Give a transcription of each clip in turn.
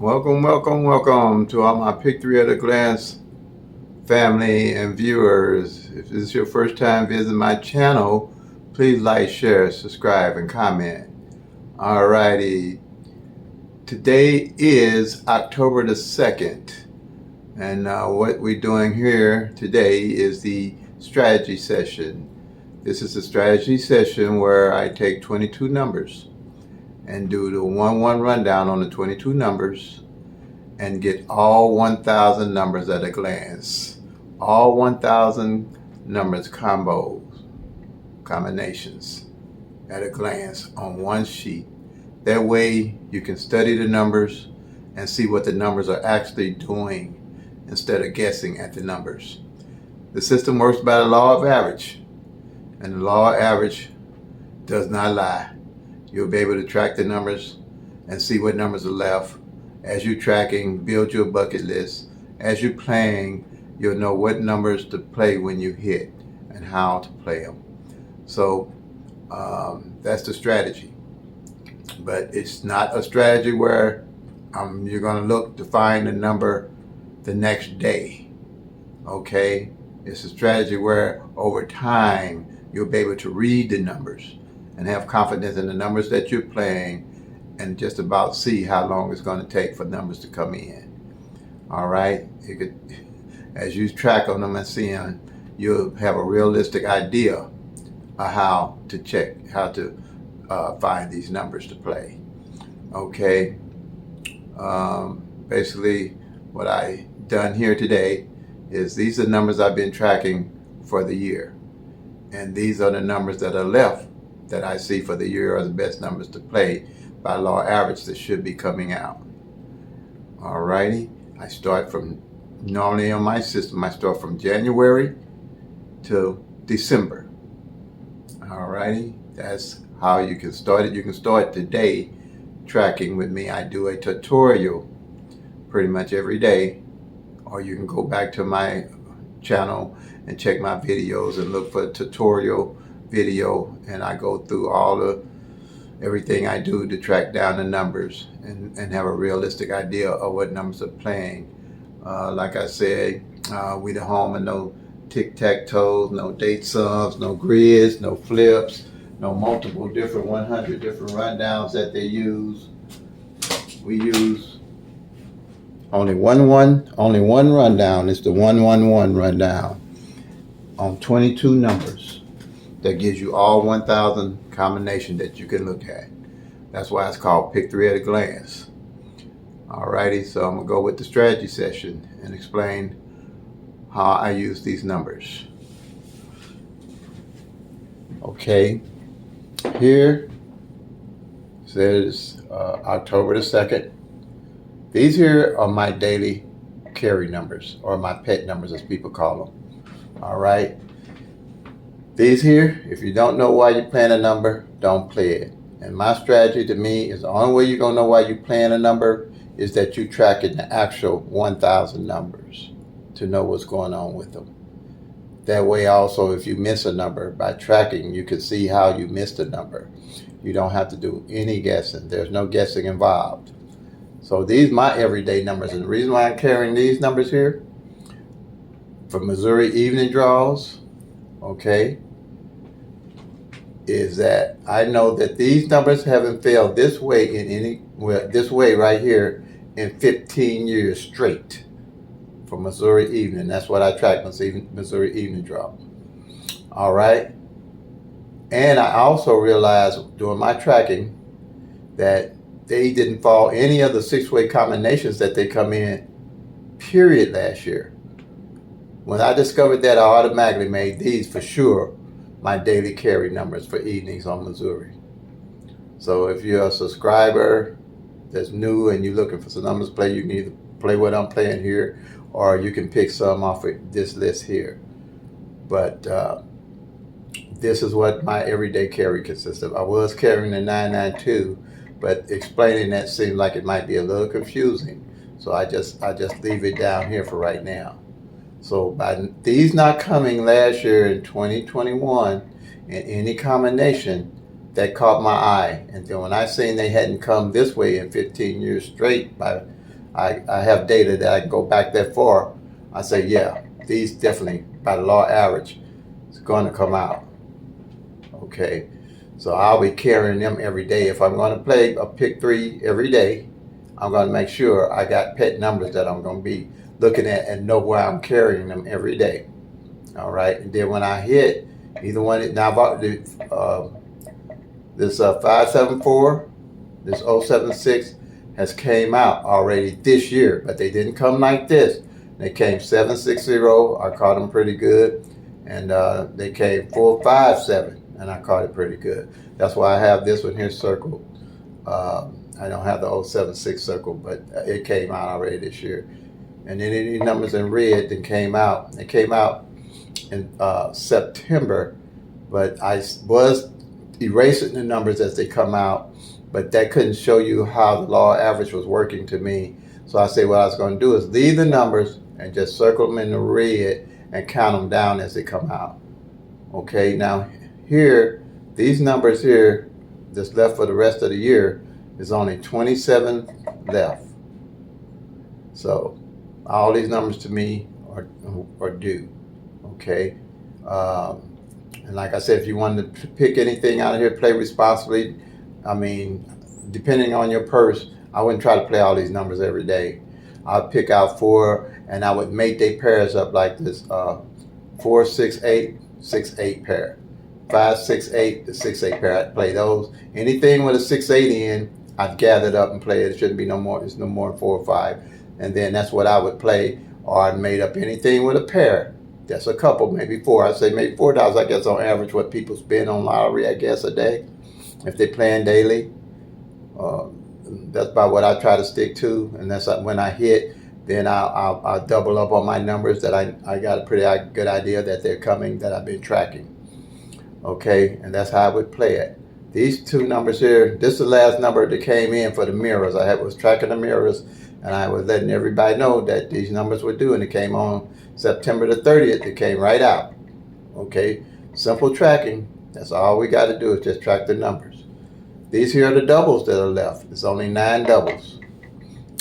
Welcome to all my Pick Three at a Glance family and viewers. If this is your first time visiting my channel, please like, share, subscribe, and comment. Alrighty, today is October the 2nd, and what we're doing here today is the strategy session. This is a strategy session where I take 22 numbers and do the 1-1 rundown on the 22 numbers and get all 1,000 numbers at a glance. All 1,000 numbers combinations at a glance on one sheet. That way you can study the numbers and see what the numbers are actually doing instead of guessing at the numbers. The system works by the law of average, and the law of average does not lie. You'll be able to track the numbers and see what numbers are left. As you're tracking, build your bucket list. As you're playing, you'll know what numbers to play when you hit and how to play them. So that's the strategy. But it's not a strategy where you're going to look to find a number the next day. Okay? It's a strategy where over time you'll be able to read the numbers and have confidence in the numbers that you're playing and just about see how long it's going to take for numbers to come in. All right? As you track on them and see them, you'll have a realistic idea of how to find these numbers to play. Okay? Basically, what I done here today is these are numbers I've been tracking for the year. And these are the numbers that are left that I see for the year are the best numbers to play by law average that should be coming out. Alrighty, I start from, normally on my system, I start from January to December. Alrighty, that's how you can start it. You can start today tracking with me. I do a tutorial pretty much every day, or you can go back to my channel and check my videos and look for a tutorial video, and I go through everything I do to track down the numbers and have a realistic idea of what numbers are playing. Like I said, we the home of no tic-tac-toes, no date sums, no grids, no flips, no multiple different 100 different rundowns that they use. We use only one rundown. It's the 1-1-1 rundown on 22 numbers. That gives you all 1,000 combinations that you can look at. That's why it's called Pick Three at a Glance. Alrighty, so I'm going to go with the strategy session and explain how I use these numbers. Okay, here says October the 2nd. These here are my daily carry numbers, or my pet numbers as people call them. Alright. These here, if you don't know why you're playing a number, don't play it. And my strategy to me is the only way you're going to know why you're playing a number is that you're tracking the actual 1,000 numbers to know what's going on with them. That way also, if you miss a number, by tracking, you can see how you missed a number. You don't have to do any guessing. There's no guessing involved. So these are my everyday numbers. And the reason why I'm carrying these numbers here, for Missouri evening draws, okay, is that I know that these numbers haven't failed this way this way right here in 15 years straight for Missouri evening. That's what I track, Missouri evening draw. All right. And I also realized during my tracking that they didn't fall any of the 6-way combinations that they come in, period, last year. When I discovered that, I automatically made these for sure my daily carry numbers for evenings on Missouri. So if you're a subscriber that's new and you're looking for some numbers to play, you can either play what I'm playing here, or you can pick some off of this list here. But this is what my everyday carry consists of. I was carrying the 992, but explaining that seemed like it might be a little confusing. So I just leave it down here for right now. So by these not coming last year in 2021 in any combination, that caught my eye. And then when I seen they hadn't come this way in 15 years straight by I have data that I can go back that far. I say, yeah, these definitely, by the law average, it's going to come out. Okay, so I'll be carrying them every day. If I'm going to play a pick three every day, I'm going to make sure I got pet numbers that I'm going to be looking at and know where I'm carrying them every day. All right, and then when I hit either one, now this 574, this 076 has came out already this year, but they didn't come like this. They came 760. I caught them pretty good, and they came 457, and I caught it pretty good. That's why I have this one here circled. I don't have the 076 circled, but it came out already this year. And then any numbers in red that came out. It came out in September, but I was erasing the numbers as they come out, but that couldn't show you how the law average was working to me. So I say what I was going to do is leave the numbers and just circle them in the red and count them down as they come out. Okay, now here, these numbers here that's left for the rest of the year is only 27 left. So all these numbers to me are due. Okay, and like I said, if you wanted to pick anything out of here, play responsibly. I mean, depending on your purse, I wouldn't try to play all these numbers every day. I'd pick out four, and I would make their pairs up like this: 4, 6, 8, 6, 8 pair, 5, 6, 8, the 6, 8 pair. I'd play those. Anything with a 6, 8 in, I'd gather it up and play it. It shouldn't be no more. It's no more than 4 or 5, and then that's what I would play. Or I'd made up anything with a pair. That's a couple, maybe 4. I'd say maybe $4. I guess on average what people spend on lottery, I guess, a day, if they're playing daily. That's about what I try to stick to, and that's when I hit, then I'll double up on my numbers that I got a pretty good idea that they're coming, that I've been tracking. Okay, and that's how I would play it. These two numbers here, this is the last number that came in for the mirrors. I was tracking the mirrors, and I was letting everybody know that these numbers were due, and it came on September the 30th. It came right out. Okay, simple tracking. That's all we got to do is just track the numbers. These here are the doubles that are left. It's only 9 doubles.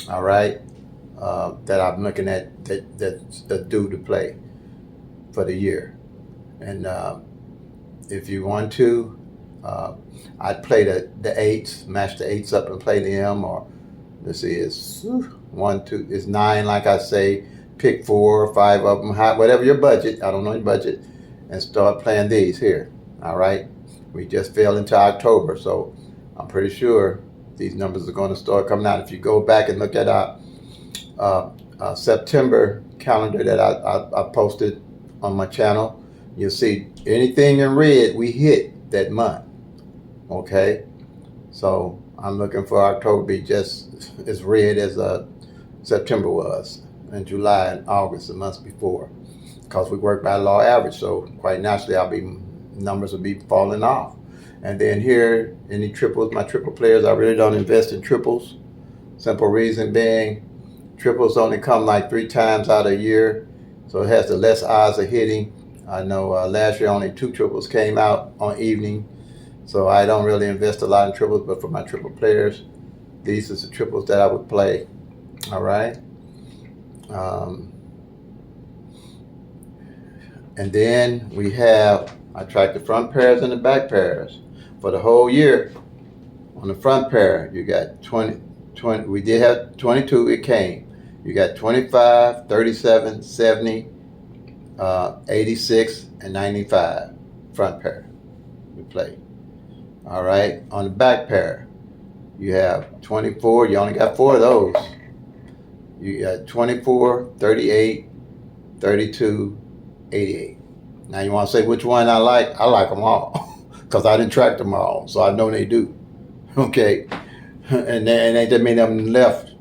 All right, that I'm looking at that's due to play for the year. And if you want to, I'd play the 8s, match the 8s up and play them. Or let's see, it's 1, 2, it's 9. Like I say, pick 4 or 5 of them, whatever your budget. I don't know your budget, and start playing these here. All right, we just fell into October, so I'm pretty sure these numbers are going to start coming out. If you go back and look at our September calendar that I posted on my channel, you'll see anything in red we hit that month. Okay, so I'm looking for October to be just as red as September was, and July and August the months before, because we work by law average. So quite naturally, numbers will be falling off. And then here, any triples, my triple players, I really don't invest in triples. Simple reason being, triples only come like 3 times out of a year, so it has the less odds of hitting. I know last year only 2 triples came out on evening, so I don't really invest a lot in triples, but for my triple players, these are the triples that I would play. All right. And then we have, I track the front pairs and the back pairs. For the whole year, on the front pair, you got 20, we did have 22, it came. You got 25, 37, 70, 86, and 95 front pair we play. All right, on the back pair, you have 24, you only got 4 of those. You got 24, 38, 32, 88. Now you want to say which one I like? I like them all because I didn't track them all, so I know they do. Okay, and they just made them left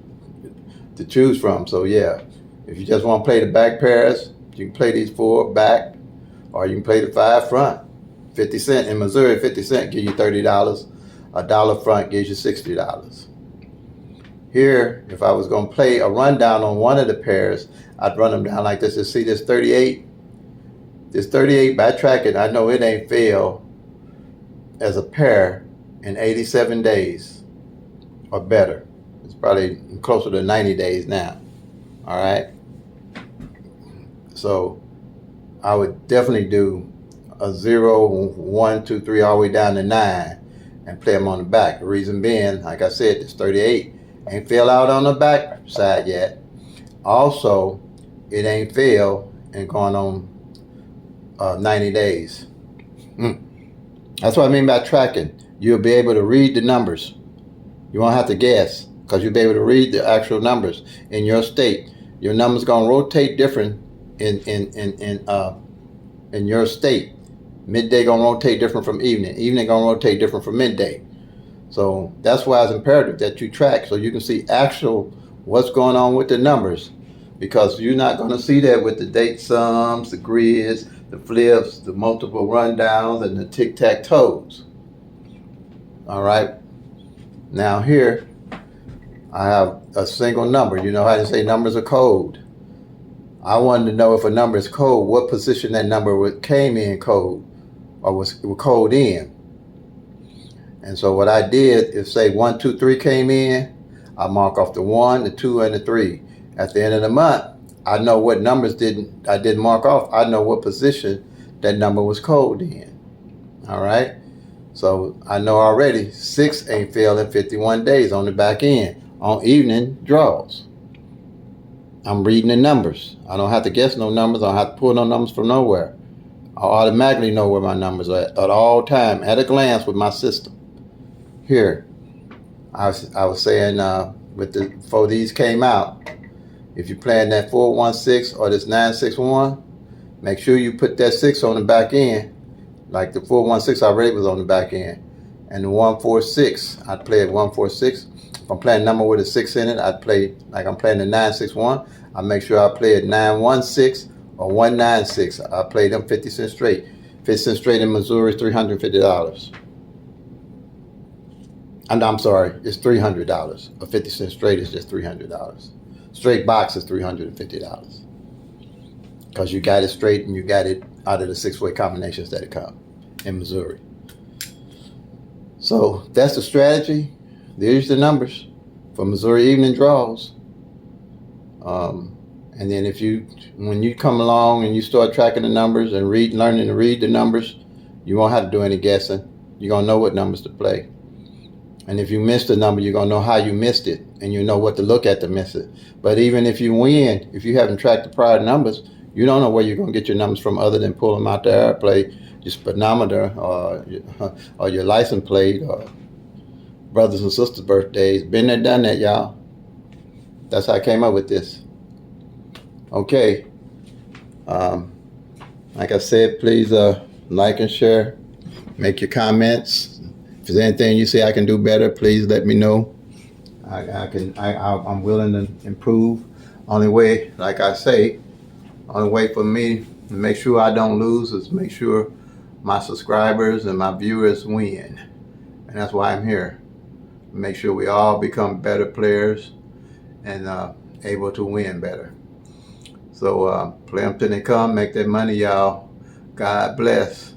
to choose from. So yeah, if you just want to play the back pairs, you can play these 4 back, or you can play the 5 front. 50 cents in Missouri, 50 cents gives you $30. $1 front gives you $60. Here, if I was going to play a rundown on one of the pairs, I'd run them down like this. You see this 38? This 38, by tracking, I know it ain't failed as a pair in 87 days or better. It's probably closer to 90 days now. All right. So I would definitely do a 0, 1, 2, 3, all the way down to 9 and play them on the back. The reason being, like I said, this 38 ain't fell out on the back side yet. Also, it ain't failed and gone on 90 days. That's what I mean by tracking. You'll be able to read the numbers. You won't have to guess because you'll be able to read the actual numbers in your state. Your numbers gonna rotate different in your state. Midday gonna rotate different from evening. Evening gonna rotate different from midday. So that's why it's imperative that you track so you can see actual what's going on with the numbers, because you're not gonna see that with the date sums, the grids, the flips, the multiple rundowns, and the tic-tac-toes. All right. Now here, I have a single number. You know how to say numbers are code. I wanted to know if a number is code, what position that number came in code or was code in. And so what I did is say 1, 2, 3 came in, I mark off the 1, the 2, and the 3. At the end of the month, I know what numbers I didn't mark off. I know what position that number was code in. All right. So I know already 6 ain't failed in 51 days on the back end on evening draws. I'm reading the numbers. I don't have to guess no numbers. I don't have to pull no numbers from nowhere. I automatically know where my numbers are at all time, at a glance with my system. Here, I was saying before these came out, if you're playing that 416 or this 961, make sure you put that 6 on the back end. Like the 416 already was on the back end. And the 146, I'd play at 146. If I'm playing a number with a 6 in it, I'd play, like I'm playing the 961, I make sure I play at 916 or 196. I play them 50 cents straight. 50 cents straight in Missouri is $350. I'm sorry, it's $300. A 50 cent straight is just $300. Straight box is $350. Because you got it straight and you got it out of the 6-way combinations that it come in Missouri. So that's the strategy. There's the numbers for Missouri evening draws. And then when you come along and you start tracking the numbers and learning to read the numbers, you won't have to do any guessing. You're gonna know what numbers to play. And if you missed a number, you're gonna know how you missed it, and you know what to look at to miss it. But even if you win, if you haven't tracked the prior numbers, you don't know where you're gonna get your numbers from other than pull them out the air, play your speedometer or your license plate or brothers and sisters' birthdays. Been there, done that, y'all. That's how I came up with this. Okay. Like I said, please like and share. Make your comments. If there's anything you say I can do better, please let me know. I'm willing to improve. Only way, like I say, only way for me to make sure I don't lose is make sure my subscribers and my viewers win. And that's why I'm here. Make sure we all become better players and able to win better. So play them till they come, make that money, y'all. God bless.